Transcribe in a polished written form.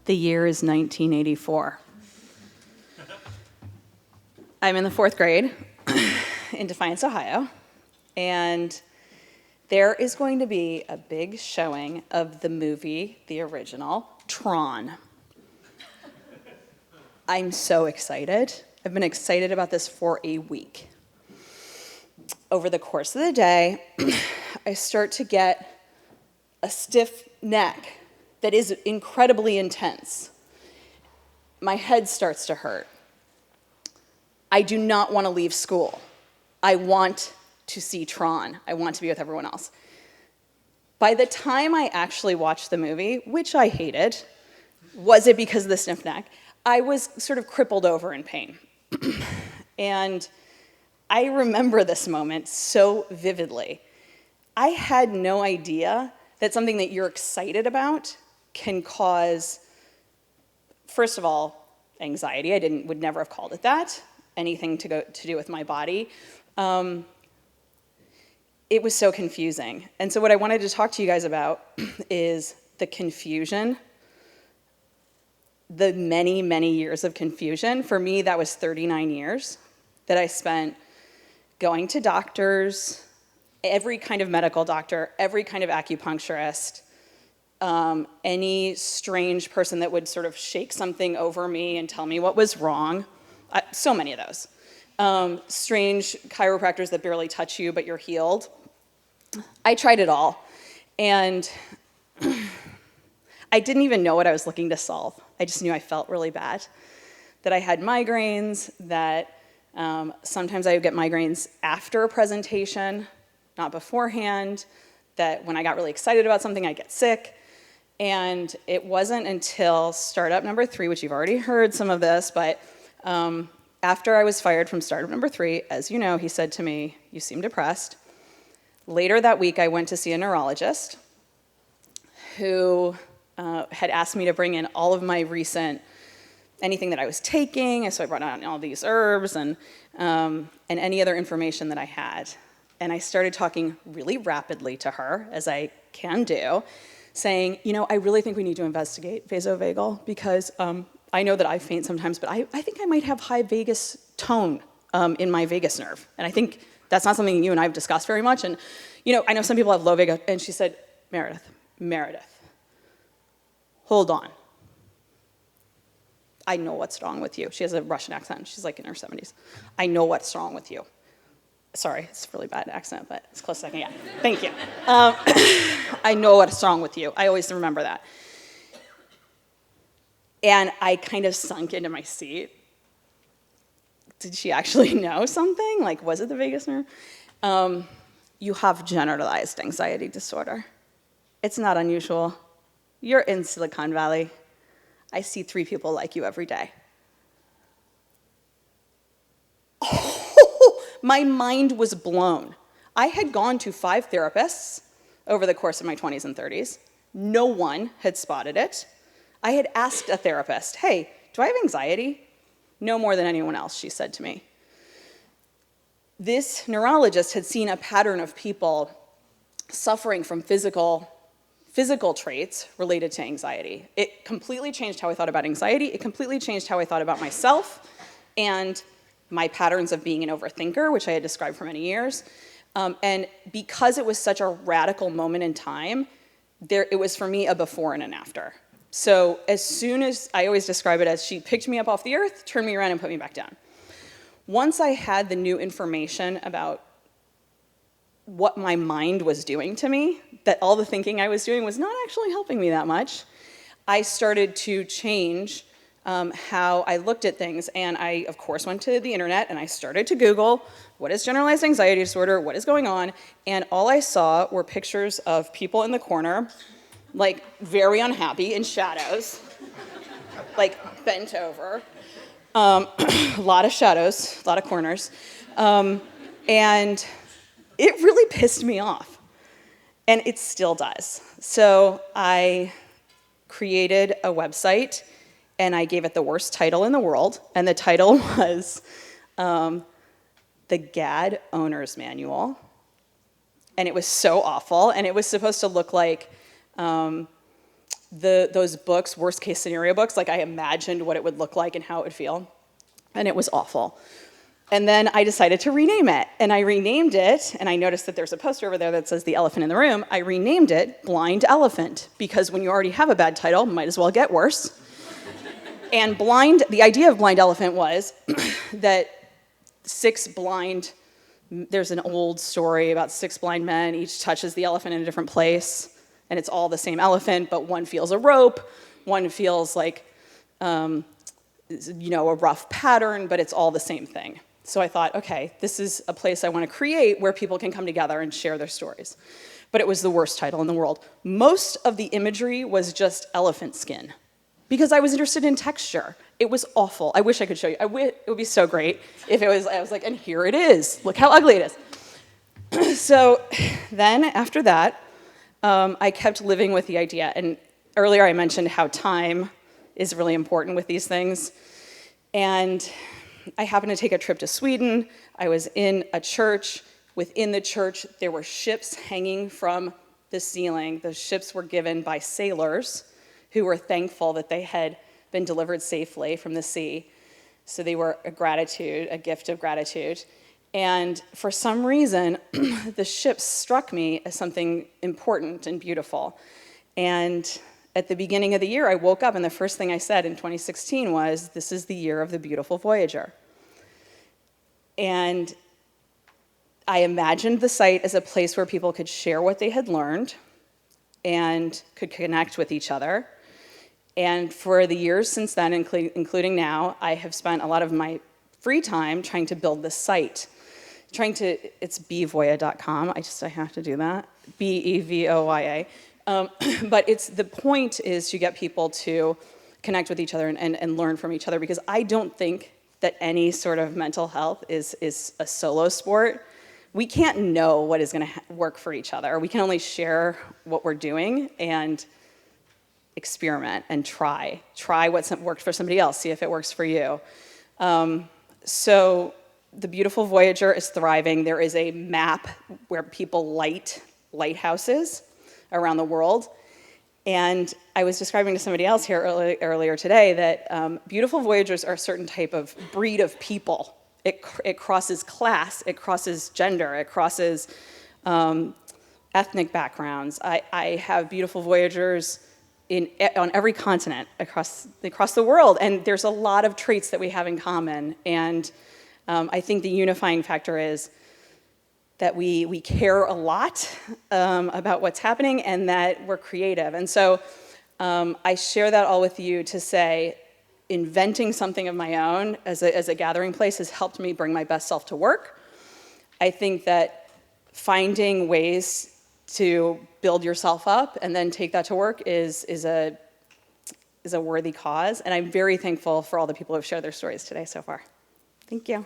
The year is 1984. I'm in the 4th grade in Defiance, Ohio, and there is going to be a big showing of the movie, the original, Tron. I'm so excited. I've been excited about this for a week. Over the course of the day, I start to get a stiff neck that is incredibly intense. My head starts to hurt. I do not want to leave school. I want to see Tron. I want to be with everyone else. By the time I actually watched the movie, which I hated, was it because of the stiff neck? I was sort of crippled over in pain. And I remember this moment so vividly. I had no idea that something that you're excited about can cause, first of all, anxiety. I would never have called it that. Anything to do with my body. It was so confusing. And so what I wanted to talk to you guys about is the confusion, the many, many years of confusion. For me, that was 39 years that I spent going to doctors, every kind of medical doctor, every kind of acupuncturist, any strange person that would sort of shake something over me and tell me what was wrong. So many of those. Strange chiropractors that barely touch you, but you're healed. I tried it all. And I didn't even know what I was looking to solve. I just knew I felt really bad. That I had migraines, that sometimes I would get migraines after a presentation, not beforehand, that when I got really excited about something, I'd get sick. And it wasn't until startup number 3, which you've already heard some of this, but after I was fired from startup number 3, as you know, he said to me, "You seem depressed." Later that week, I went to see a neurologist who had asked me to bring in all of my recent, anything that I was taking, and so I brought out all these herbs and any other information that I had. And I started talking really rapidly to her, as I can do, saying, I really think we need to investigate vasovagal because I know that I faint sometimes, but I think I might have high vagus tone in my vagus nerve. And I think that's not something you and I have discussed very much. And, I know some people have low vagus. And she said, Meredith, hold on. I know what's wrong with you. She has a Russian accent. She's like in her 70s. I know what's wrong with you. Sorry, it's a really bad accent, but it's close as I can get. Thank you. I know what's wrong with you. I always remember that. And I kind of sunk into my seat. Did she actually know something? Like, was it the vagus nerve? You have generalized anxiety disorder. It's not unusual. You're in Silicon Valley. I see 3 people like you every day. Oh, my mind was blown. I had gone to 5 therapists over the course of my 20s and 30s. No one had spotted it. I had asked a therapist, hey, do I have anxiety? No more than anyone else, she said to me. This neurologist had seen a pattern of people suffering from physical traits related to anxiety. It completely changed how I thought about anxiety. It completely changed how I thought about myself and my patterns of being an overthinker, which I had described for many years. And because it was such a radical moment in time, it was for me a before and an after. So as soon as, I always describe it as she picked me up off the earth, turned me around and put me back down. Once I had the new information about what my mind was doing to me, that all the thinking I was doing was not actually helping me that much, I started to change how I looked at things. And I, of course, went to the internet and I started to Google, what is generalized anxiety disorder? What is going on? And all I saw were pictures of people in the corner, like very unhappy in shadows, like bent over. A lot of shadows, a lot of corners. And it really pissed me off. And it still does. So I created a website and I gave it the worst title in the world. And the title was The GAD Owner's Manual. And it was so awful. And it was supposed to look like those books, worst case scenario books, like I imagined what it would look like and how it would feel, and it was awful. And then I decided to rename it, and I renamed it, and I noticed that there's a poster over there that says The Elephant in the Room. I renamed it Blind Elephant, because when you already have a bad title, might as well get worse. And the idea of Blind Elephant was that there's an old story about 6 blind men, each touches the elephant in a different place, and it's all the same elephant, but one feels a rope, one feels like, a rough pattern, but it's all the same thing. So I thought, okay, this is a place I want to create where people can come together and share their stories. But it was the worst title in the world. Most of the imagery was just elephant skin, because I was interested in texture. It was awful. I wish I could show you. It would be so great if I was like, and here it is. Look how ugly it is. So then after that, I kept living with the idea. And earlier I mentioned how time is really important with these things. And I happened to take a trip to Sweden. I was in a church. Within the church, there were ships hanging from the ceiling. Those ships were given by sailors who were thankful that they had been delivered safely from the sea. So they were a gift of gratitude. And for some reason, the ships struck me as something important and beautiful. And at the beginning of the year, I woke up, and the first thing I said in 2016 was, this is the year of the beautiful voyager. And I imagined the site as a place where people could share what they had learned and could connect with each other. And for the years since then, including now, I have spent a lot of my free time trying to build this site. It's bevoya.com. I have to do that. Bevoya. But the point is to get people to connect with each other and learn from each other, because I don't think that any sort of mental health is a solo sport. We can't know what is going to work for each other. We can only share what we're doing and experiment and try what's worked for somebody else, see if it works for you. So the Beautiful Voyager is thriving. There is a map where people light lighthouses around the world. And I was describing to somebody else here earlier today that Beautiful Voyagers are a certain type of breed of people. It crosses class, it crosses gender, it crosses ethnic backgrounds. I have Beautiful Voyagers on every continent across the world, and there's a lot of traits that we have in common. And I think the unifying factor is that we care a lot about what's happening, and that we're creative. And so I share that all with you to say, inventing something of my own as a gathering place has helped me bring my best self to work. I think that finding ways to build yourself up and then take that to work is a worthy cause. And I'm very thankful for all the people who have shared their stories today so far. Thank you.